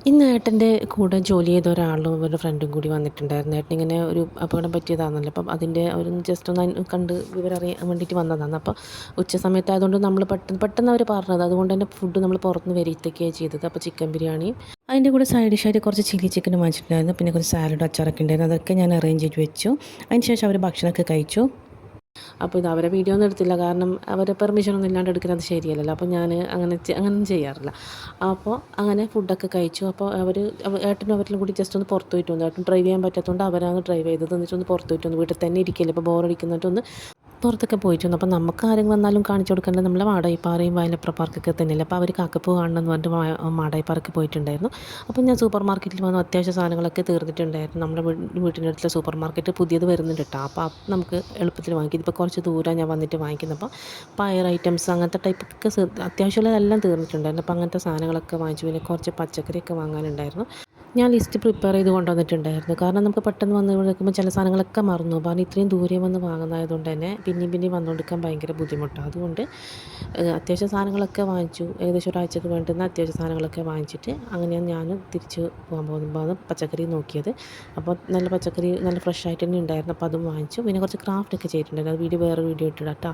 ഇന്ന് ഏട്ടൻ്റെ കൂടെ ജോലി ചെയ്ത ഒരാളും അവരുടെ ഫ്രണ്ടും കൂടി വന്നിട്ടുണ്ടായിരുന്നു. ഏട്ടനിങ്ങനെ ഒരു അപകടം പറ്റിയതാണല്ലോ, അപ്പം അതിൻ്റെ ഒരു ജസ്റ്റ് ഒന്ന് കണ്ട് വിവരം അറിയാൻ വേണ്ടിയിട്ട് വന്നതാണ്. അപ്പോൾ ഉച്ച സമയത്തായതുകൊണ്ട് നമ്മൾ പെട്ടെന്ന് അവർ പറഞ്ഞത്, അതുകൊണ്ട് തന്നെ ഫുഡ് നമ്മൾ പുറത്തുനിന്ന് വരുത്തിയൊക്കെയാണ് ചെയ്തത്. അപ്പോൾ ചിക്കൻ ബിരിയാണിയും അതിൻ്റെ കൂടെ സൈഡ് ഡിഷായിട്ട് കുറച്ച് ചില്ലി ചിക്കനും വാങ്ങിച്ചിട്ടുണ്ടായിരുന്നു. പിന്നെ കുറച്ച് സാലഡ് അച്ചാറൊക്കെ ഉണ്ടായിരുന്നു. അതൊക്കെ ഞാൻ അറേഞ്ച് ചെയ്ത് വെച്ചു. അതിന് ശേഷം അവർ ഭക്ഷണമൊക്കെ കഴിച്ചു. അപ്പോൾ ഇത് അവരെ വീഡിയോ ഒന്നും എടുത്തില്ല, കാരണം അവരെ പെർമിഷനൊന്നും ഇല്ലാണ്ട് എടുക്കുന്നത് ശരിയല്ലല്ലോ. അപ്പോൾ ഞാൻ അങ്ങനെയൊന്നും ചെയ്യാറില്ല. അപ്പോൾ അങ്ങനെ ഫുഡൊക്കെ കഴിച്ചു. അപ്പോൾ ഏട്ടനും അവരിലും കൂടി ജസ്റ്റ് ഒന്ന് പുറത്ത് പോയിട്ട് വന്നു. ഏട്ടൻ ഡ്രൈവ് ചെയ്യാൻ പറ്റാത്തതുകൊണ്ട് അവരാണ് ഡ്രൈവ് ചെയ്തത്. എന്നിട്ടൊന്ന് പുറത്ത് പോയിട്ട് വന്നു. വീട്ടിൽ തന്നെ ഇരിക്കില്ല, ഇപ്പോൾ ബോറടിക്കുന്നിട്ടൊന്ന് പുറത്തൊക്കെ പോയിട്ട് വന്നു. അപ്പോൾ നമുക്ക് ആരെങ്കിലും വന്നാലും കാണിച്ചു കൊടുക്കേണ്ടത് നമ്മളെ മാടായിപ്പാറയും വയലപ്ര പാർക്കൊക്കെ തന്നെയല്ലേ. അപ്പോൾ അവർ കാക്കപ്പൂ കാണണമെന്ന് പറഞ്ഞിട്ട് മാടായിപ്പാറയ്ക്ക് പോയിട്ടുണ്ടായിരുന്നു. അപ്പോൾ ഞാൻ സൂപ്പർ മാർക്കറ്റിൽ വന്നു. അത്യാവശ്യ സാധനങ്ങളൊക്കെ തീർന്നിട്ടുണ്ടായിരുന്നു. നമ്മുടെ വീട്ടിൻ്റെ അടുത്തുള്ള സൂപ്പർ മാർക്കറ്റ് പുതിയത് വരുന്നുണ്ട് കേട്ടോ. അപ്പോൾ നമുക്ക് എളുപ്പത്തിൽ വാങ്ങിക്കും. ഇതിപ്പോൾ കുറച്ച് ദൂരം ഞാൻ വന്നിട്ട് വാങ്ങിക്കുന്നപ്പോൾ പയർ ഐറ്റംസ് അങ്ങനത്തെ ടൈപ്പൊക്കെ അത്യാവശ്യമുള്ളതെല്ലാം തീർന്നിട്ടുണ്ടായിരുന്നു. അപ്പോൾ അങ്ങനത്തെ സാധനങ്ങളൊക്കെ വാങ്ങിച്ചു. പിന്നെ കുറച്ച് പച്ചക്കറിയൊക്കെ വാങ്ങാനുണ്ടായിരുന്നു. ഞാൻ ലിസ്റ്റ് പ്രിപ്പയർ ചെയ്ത് കൊണ്ടുവന്നിട്ടുണ്ടായിരുന്നു. കാരണം നമുക്ക് പെട്ടെന്ന് വന്ന് വിളിക്കുമ്പോൾ ചില സാധനങ്ങളൊക്കെ മറന്നു. കാരണം ഇത്രയും ദൂരെ വന്ന് വാങ്ങുന്നതായതുകൊണ്ട് തന്നെ പിന്നെയും വന്നുകൊടുക്കാൻ ഭയങ്കര ബുദ്ധിമുട്ടാണ്. അതുകൊണ്ട് അത്യാവശ്യ സാധനങ്ങളൊക്കെ വാങ്ങിച്ചു. ഏകദേശം ഒരാഴ്ചക്ക് വേണ്ടുന്ന അത്യാവശ്യ സാധനങ്ങളൊക്കെ വാങ്ങിച്ചിട്ട് അങ്ങനെയാണ് ഞാൻ തിരിച്ച് പോകാൻ പോകുമ്പോൾ പച്ചക്കറി നോക്കിയത്. അപ്പോൾ നല്ല പച്ചക്കറി നല്ല ഫ്രഷ് ആയിട്ട് തന്നെ ഉണ്ടായിരുന്നു. അപ്പോൾ അതും വാങ്ങിച്ചു. പിന്നെ കുറച്ച് ക്രാഫ്റ്റൊക്കെ ചെയ്തിട്ടുണ്ടായിരുന്നു. അത് വേറെ വീഡിയോ ഇട്ടിടാം കേട്ടോ.